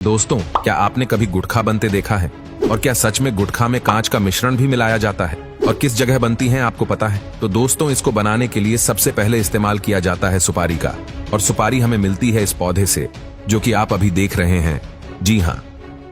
दोस्तों, क्या आपने कभी गुटखा बनते देखा है? और क्या सच में गुटखा में कांच का मिश्रण भी मिलाया जाता है? और किस जगह बनती हैं आपको पता है? तो दोस्तों, इसको बनाने के लिए सबसे पहले इस्तेमाल किया जाता है सुपारी का। और सुपारी हमें मिलती है इस पौधे से, जो कि आप अभी देख रहे हैं। जी हाँ,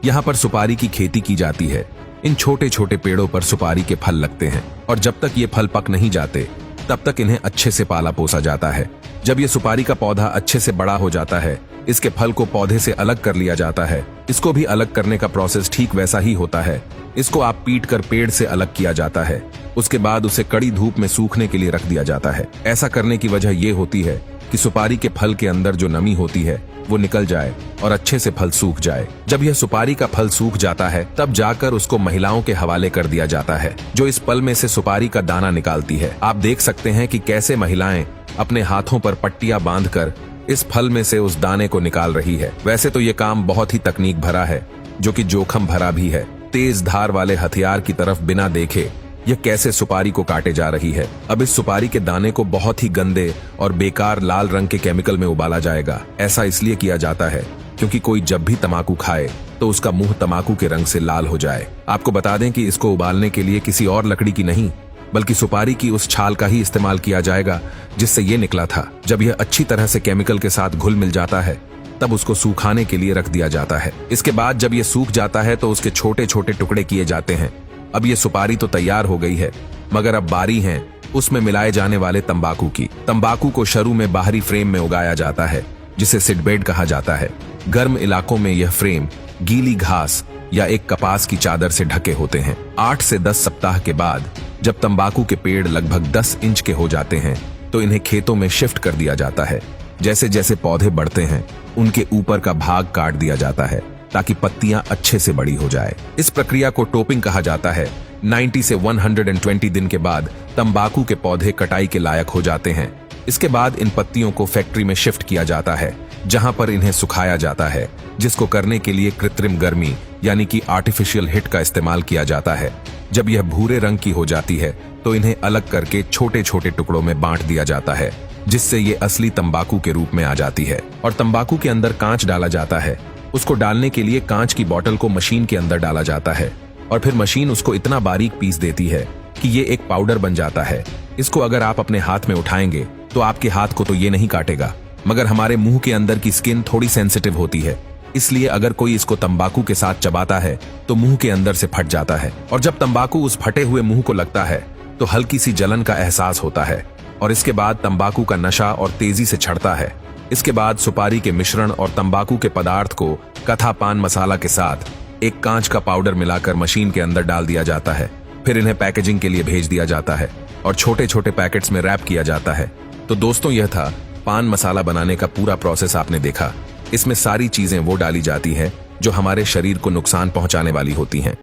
यहाँ पर सुपारी की खेती की जाती है। इन छोटे छोटे पेड़ों पर सुपारी के फल लगते हैं और जब तक ये फल पक नहीं जाते तब तक इन्हें अच्छे से पाला पोसा जाता है। जब ये सुपारी का पौधा अच्छे से बड़ा हो जाता है, इसके फल को पौधे से अलग कर लिया जाता है। इसको भी अलग करने का प्रोसेस ठीक वैसा ही होता है। इसको आप पीट कर पेड़ से अलग किया जाता है। उसके बाद उसे कड़ी धूप में सूखने के लिए रख दिया जाता है। ऐसा करने की वजह ये होती है कि सुपारी के फल के अंदर जो नमी होती है वो निकल जाए और अच्छे से फल सूख जाए। जब यह सुपारी का फल सूख जाता है तब जाकर उसको महिलाओं के हवाले कर दिया जाता है, जो इस फल में से सुपारी का दाना निकालती है। आप देख सकते हैं कि कैसे महिलाएं अपने हाथों पर पट्टियां बांधकर इस फल में से उस दाने को निकाल रही है। वैसे तो ये काम बहुत ही तकनीक भरा है, जो कि जोखिम भरा भी है। तेज धार वाले हथियार की तरफ बिना देखे यह कैसे सुपारी को काटे जा रही है। अब इस सुपारी के दाने को बहुत ही गंदे और बेकार लाल रंग के केमिकल में उबाला जाएगा। ऐसा इसलिए किया जाता है क्योंकि कोई जब भी तम्बाकू खाए तो उसका मुंह तम्बाकू के रंग से लाल हो जाए। आपको बता दें कि इसको उबालने के लिए किसी और लकड़ी की नहीं बल्कि सुपारी की उस छाल का ही इस्तेमाल किया जाएगा जिससे ये निकला था। जब यह अच्छी तरह से केमिकल के साथ घुल मिल जाता है तब उसको सुखाने के लिए रख दिया जाता है। इसके बाद जब ये सूख जाता है तो उसके छोटे छोटे टुकड़े किए जाते हैं। अब ये सुपारी तो तैयार हो गई है, मगर अब बारी है उसमें मिलाए जाने वाले तंबाकू की। तंबाकू को शुरू में बाहरी फ्रेम में उगाया जाता है, जिसे सीडबेड कहा जाता है। गर्म इलाकों में यह फ्रेम गीली घास या एक कपास की चादर से ढके होते हैं। 8 से 10 सप्ताह के बाद जब तंबाकू के पेड़ लगभग 10 इंच के हो जाते हैं तो इन्हें खेतों में शिफ्ट कर दिया जाता है। जैसे जैसे पौधे बढ़ते हैं उनके ऊपर का भाग काट दिया जाता है ताकि पत्तियां अच्छे से बड़ी हो जाए। इस प्रक्रिया को टोपिंग कहा जाता है। 90 से 120 दिन के बाद तंबाकू के पौधे कटाई के लायक हो जाते हैं। इसके बाद इन पत्तियों को फैक्ट्री में शिफ्ट किया जाता है, जहां पर इन्हें सुखाया जाता है, जिसको करने के लिए कृत्रिम गर्मी यानी कि आर्टिफिशियल हीट का इस्तेमाल किया जाता है। जब यह भूरे रंग की हो जाती है तो इन्हें अलग करके छोटे छोटे टुकड़ों में बांट दिया जाता है, जिससे ये असली तंबाकू के रूप में आ जाती है। और तंबाकू के अंदर कांच डाला जाता है। उसको डालने के लिए कांच की बोतल को मशीन के अंदर डाला जाता है और फिर मशीन उसको इतना बारीक पीस देती है कि ये एक पाउडर बन जाता है। इसको अगर आप अपने हाथ में उठाएंगे तो आपके हाथ को तो ये नहीं काटेगा, मगर हमारे मुंह के अंदर की स्किन थोड़ी सेंसिटिव होती है, इसलिए अगर कोई इसको तंबाकू के साथ चबाता है तो मुंह के अंदर से फट जाता है। और जब तंबाकू उस फटे हुए मुंह को लगता है तो हल्की सी जलन का एहसास होता है और इसके बाद तंबाकू का नशा और तेजी से चढ़ता है। इसके बाद सुपारी के मिश्रण और तंबाकू के पदार्थ को कथा पान मसाला के साथ एक कांच का पाउडर मिलाकर मशीन के अंदर डाल दिया जाता है। फिर इन्हें पैकेजिंग के लिए भेज दिया जाता है और छोटे छोटे पैकेट्स में रैप किया जाता है। तो दोस्तों, यह था पान मसाला बनाने का पूरा प्रोसेस। आपने देखा, इसमें सारी चीजें वो डाली जाती है जो हमारे शरीर को नुकसान पहुंचाने वाली होती हैं।